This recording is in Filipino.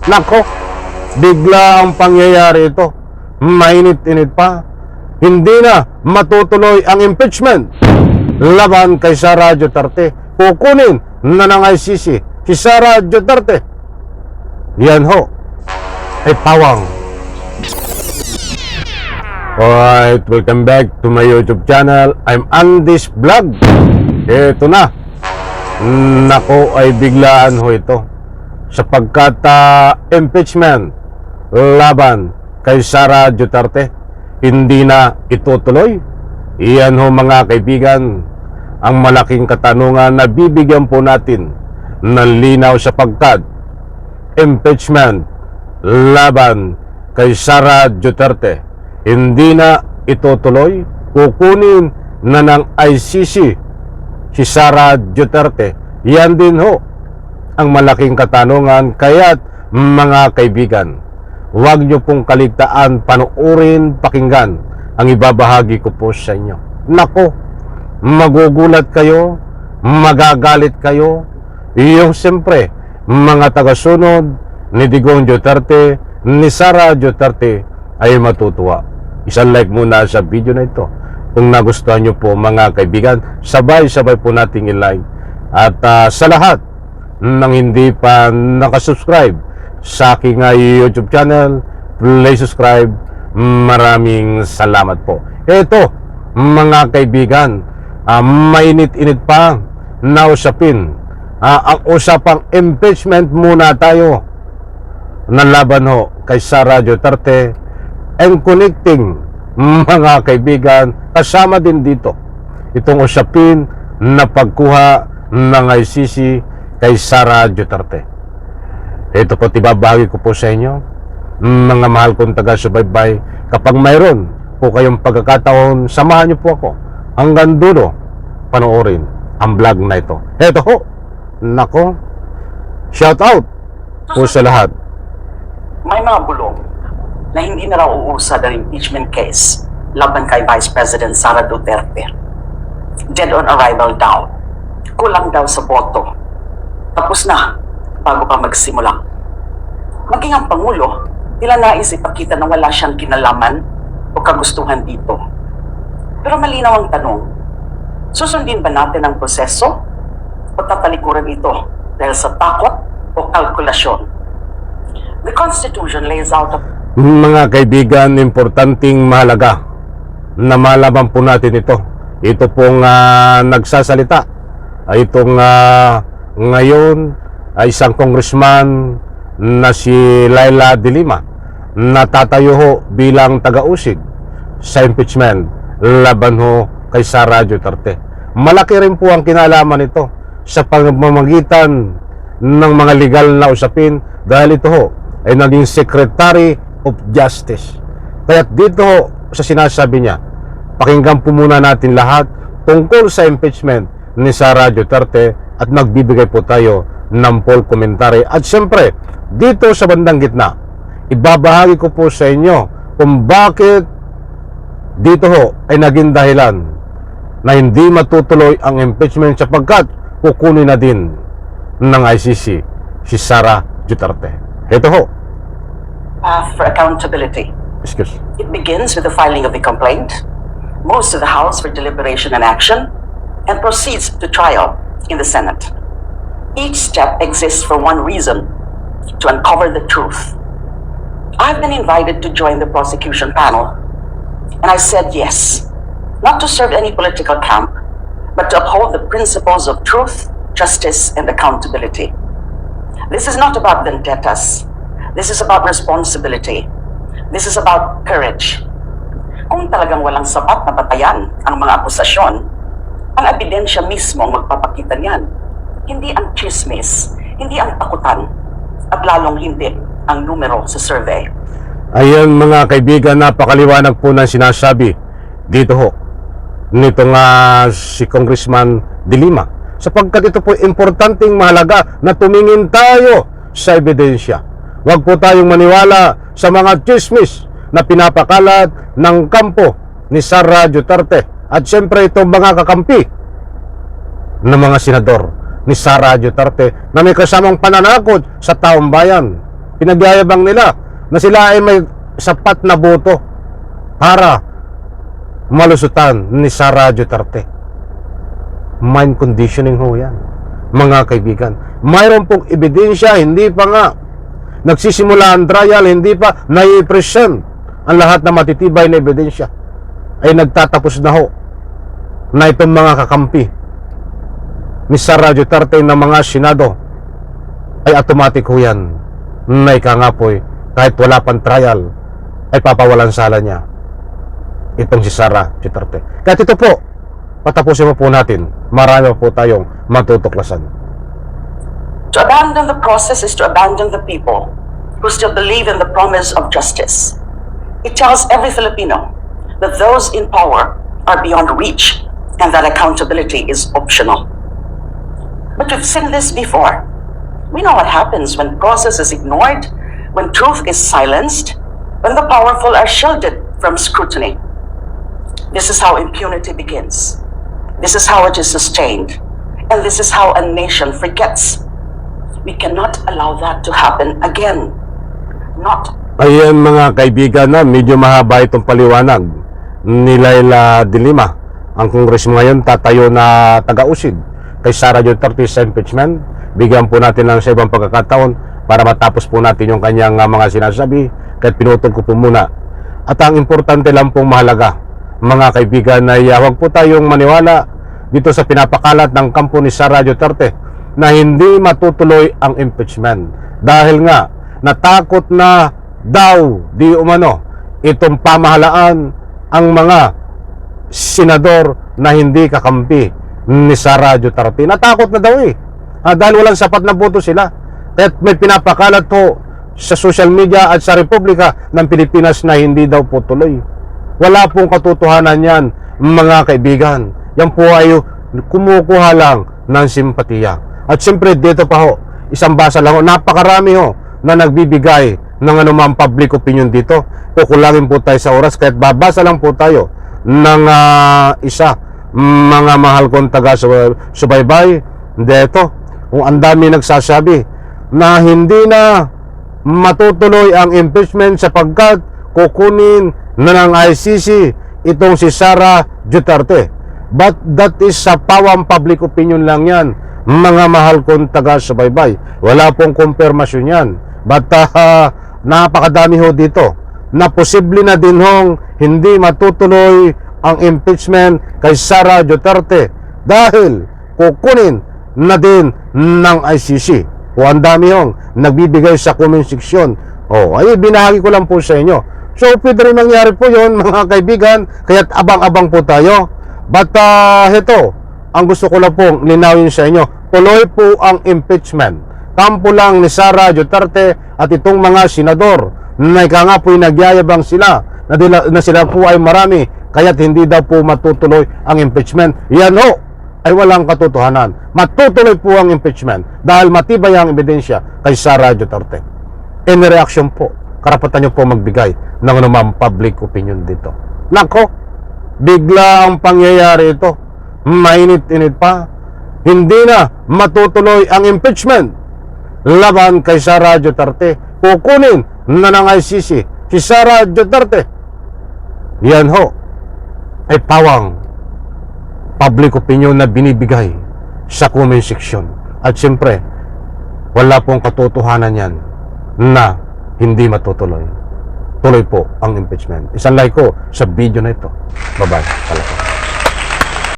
Nako, bigla ang pangyayari ito. Mainit-init pa. Hindi na matutuloy ang impeachment laban kay Sara Duterte. Kukunin na ng ICC si Sara Duterte. Yan ho ay pawang. Alright, welcome back to my YouTube channel. I'm Andy's Vlog. Ito na. Nako, ay biglaan ho ito. Sapagkat impeachment laban kay Sara Duterte hindi na itutuloy. Iyan ho mga kaibigan ang malaking katanungan na bibigyan po natin ng linaw sapagkat impeachment laban kay Sara Duterte hindi na itutuloy. Kukunin na ng ICC si Sara Duterte. Yan din ho ang malaking katanungan. Kaya't mga kaibigan, huwag nyo pong kaligtaan panoorin, pakinggan ang ibabahagi ko po sa inyo. Nako, magugulat kayo, magagalit kayo. Yung siyempre mga tagasunod ni Digong Duterte, ni Sara Duterte ay matutuwa. Isang like muna sa video na ito kung nagustuhan nyo po mga kaibigan. Sabay-sabay po nating i-like. At sa lahat ng hindi pa nakasubscribe sa aking YouTube channel, please subscribe. Maraming salamat po. Ito mga kaibigan, mainit-init pa na usapin. Ang usapang impeachment muna tayo na laban ho kay Sara Duterte and connecting mga kaibigan, kasama din dito itong usapin na pagkuha ng ICC kay Sara Duterte. Ito po tibabahagi ko po sa inyo mga mahal kong taga-subaybay. Kapag mayroon po kayong pagkakataon, samahan niyo po ako hanggang dulo panoorin ang vlog na ito. Ito ho, nako, shout out po sa lahat. May mga bulong na hindi na raw uusad ang impeachment case laban kay Vice President Sara Duterte. Dead on arrival daw. Kulang daw sa boto. Tapos na bago pa magsimula. Maging ang Pangulo, tila nais ipakita na wala siyang kinalaman o kagustuhan dito. Pero malinaw ang tanong, susundin ba natin ang proseso o tatalikuran ito dahil sa takot o kalkulasyon? The Constitution lays out a... Mga kaibigan, importanteng mahalaga na malaman po natin ito. Ito pong nagsasalita. Itong ngayon ay isang congressman na si Leila de Lima, natatayo ho bilang taga-usig sa impeachment laban ho kay Sara Duterte. Malaki rin po ang kinalaman nito sa pamamagitan ng mga legal na usapin dahil ito ho ay naging Secretary of Justice. Kaya dito ho, sa sinasabi niya, pakinggan po muna natin lahat tungkol sa impeachment ni Sara Duterte at nagbibigay po tayo ng poll commentary. At siyempre, dito sa bandang gitna, ibabahagi ko po sa inyo kung bakit dito ho ay naging dahilan na hindi matutuloy ang impeachment sapagkat kukunin na din ng ICC si Sara Duterte. Ito ho. path for accountability. Excuse. It begins with the filing of the complaint, moves to the House for deliberation and action, and proceeds to trial in the Senate. Each step exists for one reason: to uncover the truth. I've been invited to join the prosecution panel, and I said yes, not to serve any political camp, but to uphold the principles of truth, justice, and accountability. This is not about vendettas. This is about responsibility. This is about courage. Kung talagang walang sapat na batayan ang mga akusasyon, ang ebidensya mismo ang magpapakita niyan. Hindi ang chismis, hindi ang takutan, at lalong hindi ang numero sa survey. Ayan mga kaibigan, napakaliwanag po ng sinasabi dito ho nitong si Congressman de Lima, sapagkat ito po importanteng mahalaga na tumingin tayo sa ebidensya. Huwag po tayong maniwala sa mga chismis na pinapakalat ng kampo ni Sara Duterte at siyempre itong mga kakampi ng mga senador ni Sara Duterte na may kasamang pananakot sa taong bayan. Pinagyayabang nila na sila ay may sapat na boto para malusutan ni Sara Duterte. Mind conditioning ho yan, mga kaibigan. Mayroon pong ebidensya, hindi pa nga nagsisimula ang trial, hindi pa nai-present ang lahat na matitibay na ebidensya, ay nagtatapos na ho na itong mga kakampi ni Sara Duterte ng mga Senado ay automatic ho yan na ikangapoy kahit wala pang trial ay papawalan sala niya itong si Sara Duterte. Kahit ito po, patapusin mo po natin, marami po tayong matutuklasan. To abandon the process is to abandon the people who still believe in the promise of justice. It tells every Filipino that those in power are beyond reach and that accountability is optional. But we've seen this before. We know what happens when process is ignored, when truth is silenced, when the powerful are shielded from scrutiny. This is how impunity begins. This is how it is sustained. And this is how a nation forgets. We cannot allow that to happen again. Not. Ayan mga kaibigan, na medyo mahaba itong paliwanag ni Laila de Lima. Ang Kongres ngayon tatayo na taga-usid kay Sara Duterte sa impeachment. Bigyan po natin lang sa ibang pagkakataon para matapos po natin yung kanyang mga sinasabi, kahit pinutol ko po muna. At ang importante lang pong mahalaga, mga kaibigan, ay huwag po tayong maniwala dito sa pinapakalat ng kampo ni Sara Duterte na hindi matutuloy ang impeachment. Dahil nga, natakot na daw di umano itong pamahalaan ang mga senador na hindi kakampi ni Sara Duterte. Natakot na daw dahil walang sapat na boto sila. At may pinapakalat po sa social media at sa Republika ng Pilipinas na hindi daw po tuloy. Wala pong katotohanan yan, mga kaibigan. Yan po ay kumukuha lang ng simpatiya. At siyempre dito pa ho, isang basa lang ho, napakarami ho na nagbibigay ng anumang public opinion dito. Kukulangin po tayo sa oras, kahit babasa lang po tayo ng isa, mga mahal kong taga-subaybay dito. Kung ang dami nagsasabi na hindi na matutuloy ang impeachment sapagkat kukunin na ng ICC itong si Sara Duterte. But that is sa pawang public opinion lang yan, mga mahal kong taga-subaybay. Wala pong kumpirmasyon yan. But napakadami ho dito na posible na din hong hindi matutuloy ang impeachment kay Sara Duterte dahil kukunin na din ng ICC. O ang dami hong nagbibigay sa comment section. Ay binahagi ko lang po sa inyo. So pwede rin mangyari po yun, mga kaibigan, kaya't abang-abang po tayo. But ito, ang gusto ko lang pong linawin sa inyo, tuloy po ang impeachment. Kampo lang ni Sara Duterte at itong mga senador na nga po'y nagyayabang sila na sila po ay marami, kaya't hindi daw po matutuloy ang impeachment. Yan ho ay walang katotohanan. Matutuloy po ang impeachment dahil matibay ang ebidensya kay Sara Duterte. In reaction po, karapatan nyo po magbigay ng anumang public opinion dito. Nako, bigla ang pangyayari ito. Mainit-init pa. Hindi na matutuloy ang impeachment laban kay Sara Duterte. Kukunin na ng ICC si Sara Duterte. Yan ho ay pawang public opinion na binibigay sa comment section. At siyempre, wala pong katotohanan yan na hindi matutuloy. Tuloy po ang impeachment. Isang like ko sa video na ito. Bye-bye. Talaga.